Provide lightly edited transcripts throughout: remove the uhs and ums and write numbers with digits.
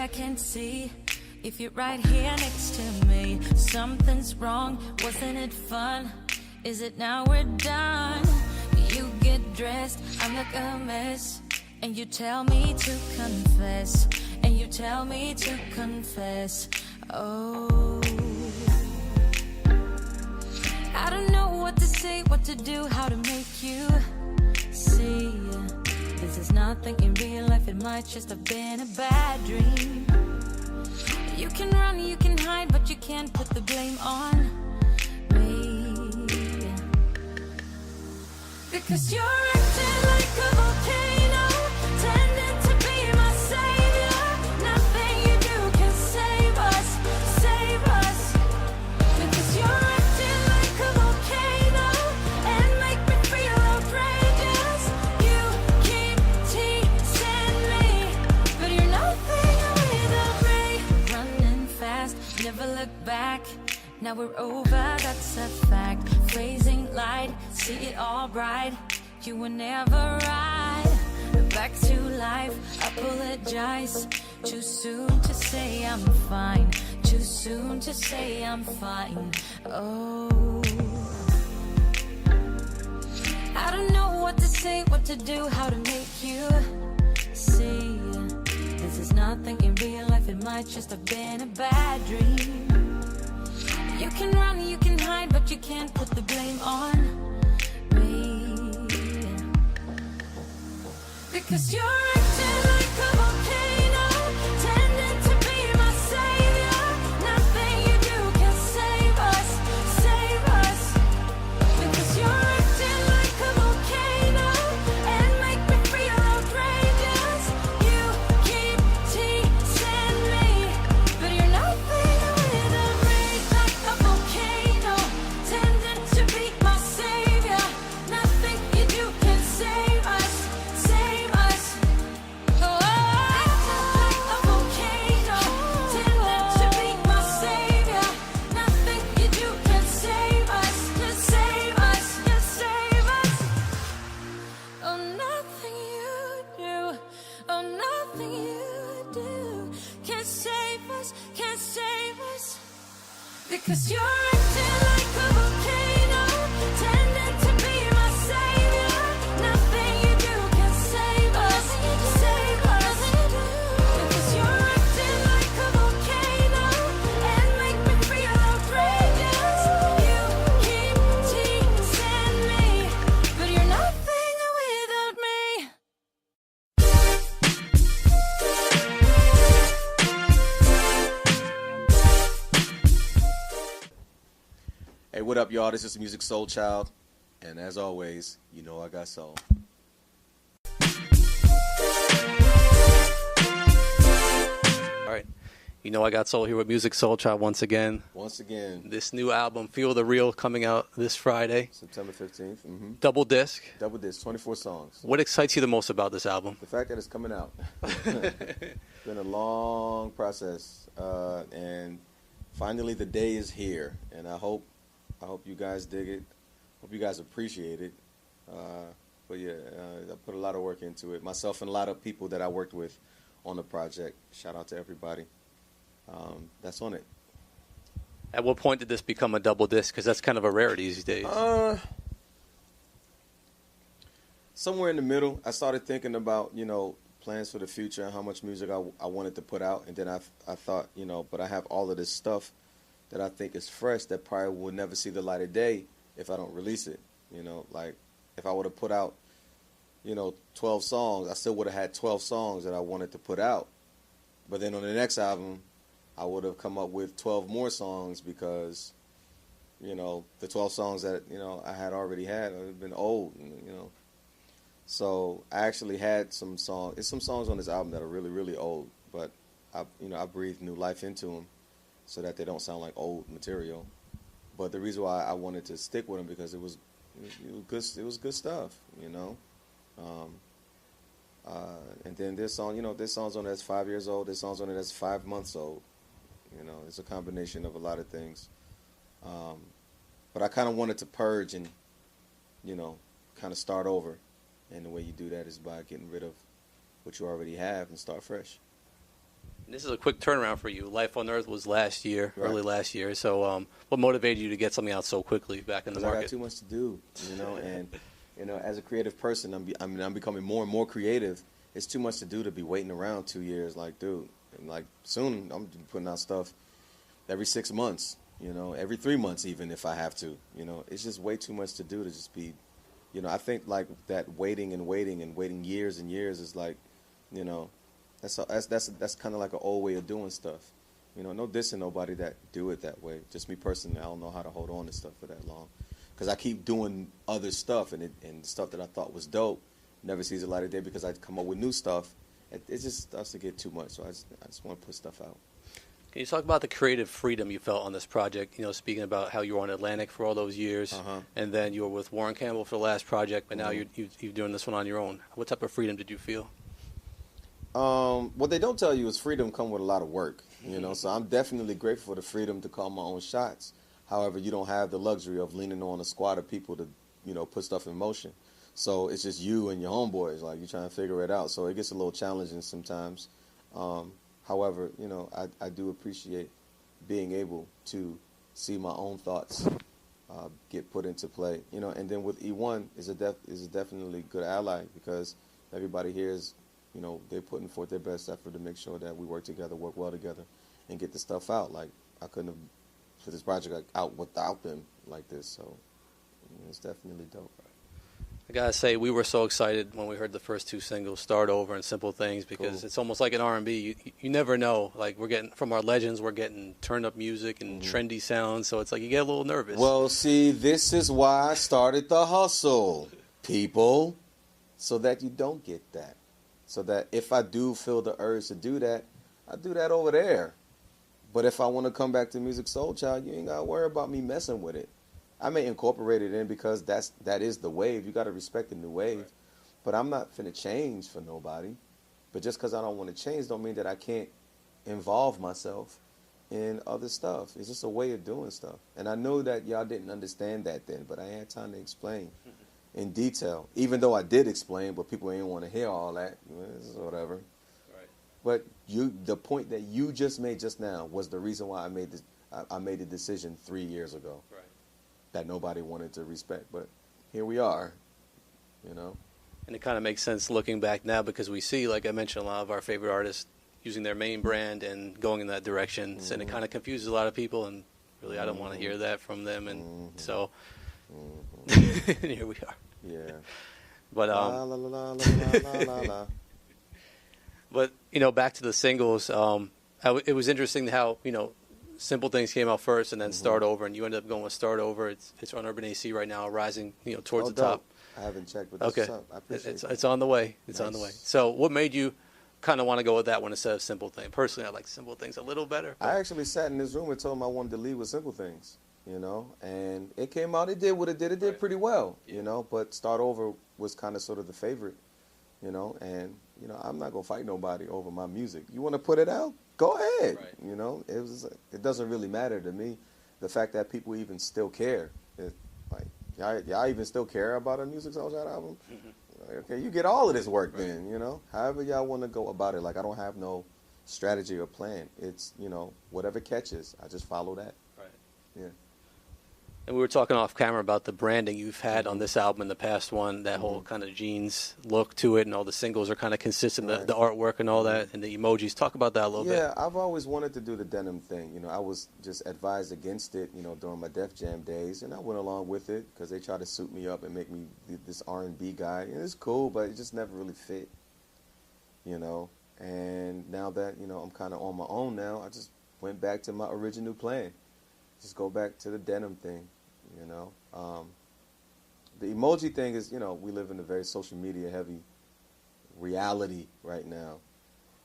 I can't see if you're right here next to me. Something's wrong, wasn't it fun? Is it now we're done? You get dressed, I'm like a mess, and you tell me to confess, and you tell me to confess. Oh, I don't know what to say, what to do, how to make you see. This is nothing in real life, it might just have been a bad dream. You can run, you can hide, but you can't put the blame on me. Because you're acting like a volcano, tending to be my savior. Nothing you do can save us, save us. Because you're acting like a volcano and make me feel outrageous. You keep teasing me, but you're nothing without me. Running fast, never look back. Now we're over, that's a fact. Phrasing light, see it all bright. You were never right. Back to life, apologize. Too soon to say I'm fine. Too soon to say I'm fine. Oh, I don't know what to say, what to do, how to make you see. This is nothing in real life, it might just have been a bad dream. You can run, you can hide, but you can't put the blame on me. Because you're acting like a volcano, tending to be my savior. Nothing you do can save us, save us. Because you're acting like a volcano and make me feel outrageous. You keep teasing me, but you're nothing without me. Like a volcano, tending to be my savior. Nothing you do can save us, save us. Oh, like a volcano, tending to be my savior. Nothing you do can save us, just save us, just save us. Oh, nothing you do, oh, nothing you do can save us, can save us. Because you're acting like a volcano, tending to be my savior. Nothing you do can save us, save us. Because you're acting like a volcano and make me feel outrageous. You keep teasing me, but you're nothing without me. Hey, what up, y'all? This is Music Soul Child, and as always, you know I got soul. All right. You know I got soul here with Music Soul Child once again. Once again, This new album, Feel the Real, coming out this Friday. September 15th. Double disc. Double disc, 24 songs. What excites you the most about this album? The fact that it's coming out. It's been a long process, and finally the day is here, and I hope you guys dig it. Hope you guys appreciate it. But yeah, I put a lot of work into it. Myself and a lot of people that I worked with on the project. Shout out to everybody. That's on it. At what point did this become a double disc? Because that's kind of a rarity these days. Somewhere in the middle, I started thinking about, plans for the future and how much music I wanted to put out. And then I thought, but I have all of this stuff that I think is fresh that probably will never see the light of day if I don't release it. Like if I would have put out, 12 songs, I still would have had 12 songs that I wanted to put out. But then on the next album, I would have come up with 12 more songs because, the 12 songs that, I had already had have been old, So I actually had some songs. There's some songs on this album that are really, really old, but I breathed new life into them so that they don't sound like old material. But the reason why I wanted to stick with them because it was good stuff, and then this song, this song's on it that's 5 years old. This song's on it that's 5 months old. It's a combination of a lot of things. But I kind of wanted to purge and, kind of start over. And the way you do that is by getting rid of what you already have and start fresh. This is a quick turnaround for you. Life on Earth was last year, Right. early last year. So, what motivated you to get something out so quickly back in the 'Cause I got market? too much to do, and as a creative person, I'm becoming more and more creative. It's too much to do to be waiting around 2 years, like, dude. And like soon, I'm putting out stuff every 6 months, every 3 months, even if I have to. It's just way too much to do to just be, I think like that waiting and waiting and waiting years and years is like, that's kind of like an old way of doing stuff. No dissing nobody that do it that way. Just me personally, I don't know how to hold on to stuff for that long, because I keep doing other stuff, and stuff that I thought was dope never sees the light of day because I come up with new stuff. It just starts to get too much, so I just want to put stuff out. Can you talk about the creative freedom you felt on this project? Speaking about how you were on Atlantic for all those years, and then you were with Warren Campbell for the last project, but now you're doing this one on your own. What type of freedom did you feel? What they don't tell you is freedom come with a lot of work, So I'm definitely grateful for the freedom to call my own shots. However, you don't have the luxury of leaning on a squad of people to, put stuff in motion. So it's just you and your homeboys, like you're trying to figure it out. So it gets a little challenging sometimes. However, I do appreciate being able to see my own thoughts get put into play. And then with E1 is a definitely good ally, because everybody here is, they're putting forth their best effort to make sure that we work together, work well together, and get the stuff out. Like, I couldn't have put this project out without them like this. So it's definitely dope. I gotta say, we were so excited when we heard the first two singles, "Start Over" and "Simple Things," because Cool. it's almost like an R&B. You never know. Like, we're getting from our legends, we're getting turned up music and trendy sounds. So it's like you get a little nervous. Well, see, this is why I started the hustle, people, so that you don't get that. So that if I do feel the urge to do that, I do that over there. But if I want to come back to Music Soul Child, you ain't got to worry about me messing with it. I may incorporate it in because that is the wave. You got to respect the new wave. Right. But I'm not finna change for nobody. But just because I don't want to change don't mean that I can't involve myself in other stuff. It's just a way of doing stuff. And I know that y'all didn't understand that then, but I had time to explain in detail. Even though I did explain, but people ain't want to hear all that. Whatever. Right. But the point that you just made just now was the reason why I made this. I made the decision 3 years ago. Right. That nobody wanted to respect, but here we are, And it kind of makes sense looking back now, because we see, like I mentioned, a lot of our favorite artists using their main brand and going in that direction, and it kind of confuses a lot of people, and really I don't want to hear that from them, and so here we are. Yeah. But La, la, la, la, la, la, la. But back to the singles, it was interesting how Simple Things came out first, and then Start Over, and you ended up going with Start Over. It's on Urban AC right now, rising towards the top. I haven't checked, but that's Okay, what's up. I appreciate it. it's on the way. It's on the way. Nice. So, what made you kind of want to go with that one instead of Simple Things? Personally, I like Simple Things a little better. I actually sat in this room and told him I wanted to lead with Simple Things, and it came out. It did what it did. It did pretty well, But Start Over was kind of sort of the favorite, and I'm not gonna fight nobody over my music. You want to put it out? Go ahead. Right. It doesn't really matter to me. The fact that people even still care, like y'all even still care about a Music Soul Child album. Okay, you get all of this work then. However y'all want to go about it. Like, I don't have no strategy or plan. It's whatever catches, I just follow that. Right. Yeah. And we were talking off camera about the branding you've had on this album and the past one, that whole kind of jeans look to it, and all the singles are kind of consistent, Right. the artwork and all that, and the emojis. Talk about that a little bit. Yeah, I've always wanted to do the denim thing. I was just advised against it, during my Def Jam days, and I went along with it because they tried to suit me up and make me this R&B guy. And it's cool, but it just never really fit, And now that, I'm kind of on my own now, I just went back to my original plan. Just go back to the denim thing. The emoji thing is, we live in a very social media heavy reality right now,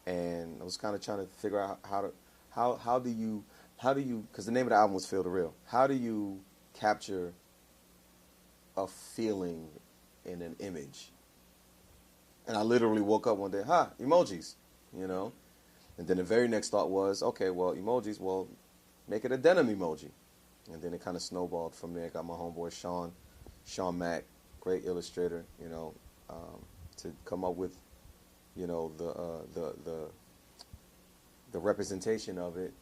and I was kind of trying to figure out how do you because the name of the album was Feel the Real. How do you capture a feeling in an image? And I literally woke up one day, emojis, and then the very next thought was, okay, well, emojis, well, make it a denim emoji. And then it kind of snowballed from there. Got my homeboy Sean Mack, great illustrator, to come up with, the the representation of it,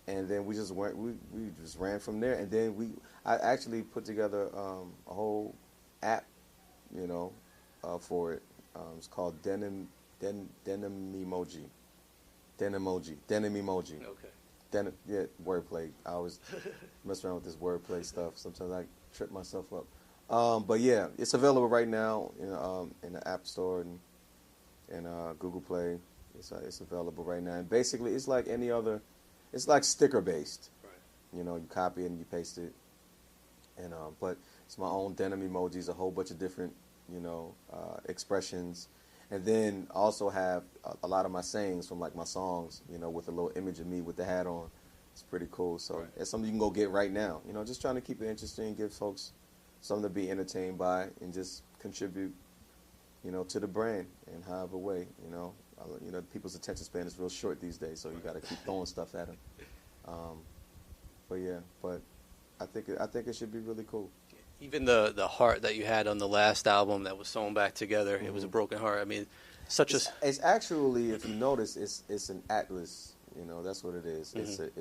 and then we just went. We just ran from there, and then I actually put together a whole app, you know, for it. It's called Denim Emoji. Denim Emoji. Okay. Yeah, wordplay. I always mess around with this wordplay stuff. Sometimes I trip myself up. But yeah, it's available right now in the App Store and Google Play. It's available right now. And basically, it's like any other. It's like sticker based. Right. You know, you copy it and you paste it. And but it's my own denim emojis, a whole bunch of different, expressions. And then also have a lot of my sayings from like my songs, with a little image of me with the hat on. It's pretty cool. So Right. it's something you can go get right now. Just trying to keep it interesting, give folks something to be entertained by, and just contribute, to the brand in however way. People's attention span is real short these days, so you got to keep throwing stuff at them. But I think it should be really cool. Even the heart that you had on the last album that was sewn back together, it was a broken heart. I mean, It's actually, if you notice, it's an atlas. That's what it is. Mhm.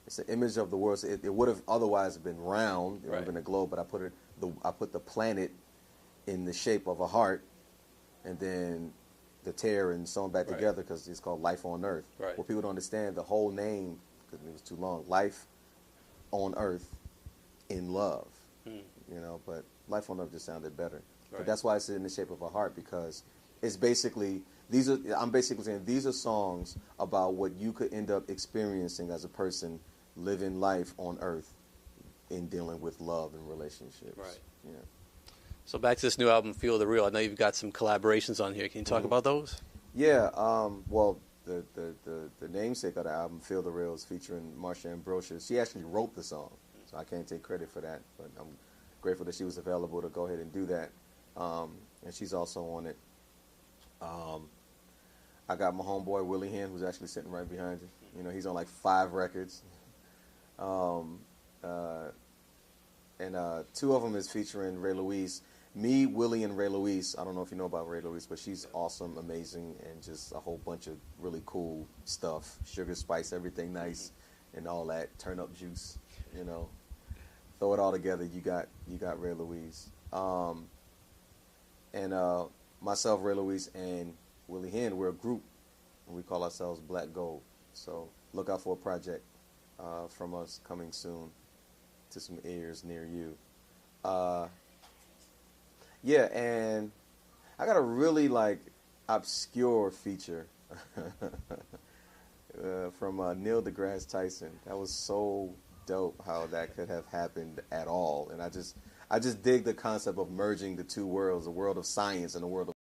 It's an image of the world. So it would have otherwise been round. It would have Right. been a globe, but I put the planet in the shape of a heart, and then the tear and sewn back Right. together because it's called Life on Earth. Right. Well, people don't understand the whole name because it was too long. Life on Earth in love. Mm. But Life on Earth just sounded better. But Right. that's why it's in the shape of a heart, because it's basically I'm basically saying these are songs about what you could end up experiencing as a person living life on Earth in dealing with love and relationships. Right. Yeah. So back to this new album, Feel the Real. I know you've got some collaborations on here. Can you talk about those? Yeah. Well, the namesake of the album, Feel the Real, is featuring Marsha Ambrosius. She actually wrote the song, so I can't take credit for that, but I'm grateful that she was available to go ahead and do that. And she's also on it. I got my homeboy Willie Hen, who's actually sitting right behind you. He's on like 5 records. And 2 of them is featuring Ray Louise. Me, Willie, and Ray Louise. I don't know if you know about Ray Louise, but she's awesome, amazing, and just a whole bunch of really cool stuff. Sugar, spice, everything nice, and all that. Turn up juice, Throw it all together. You got Ray Louise. And myself, Ray Louise, and Willie Hen, we're a group, and we call ourselves Black Gold. So look out for a project from us coming soon to some ears near you. Yeah, and I got a really obscure feature from Neil deGrasse Tyson. That was so dope how that could have happened at all, and I just dig the concept of merging the two worlds, the world of science and the world of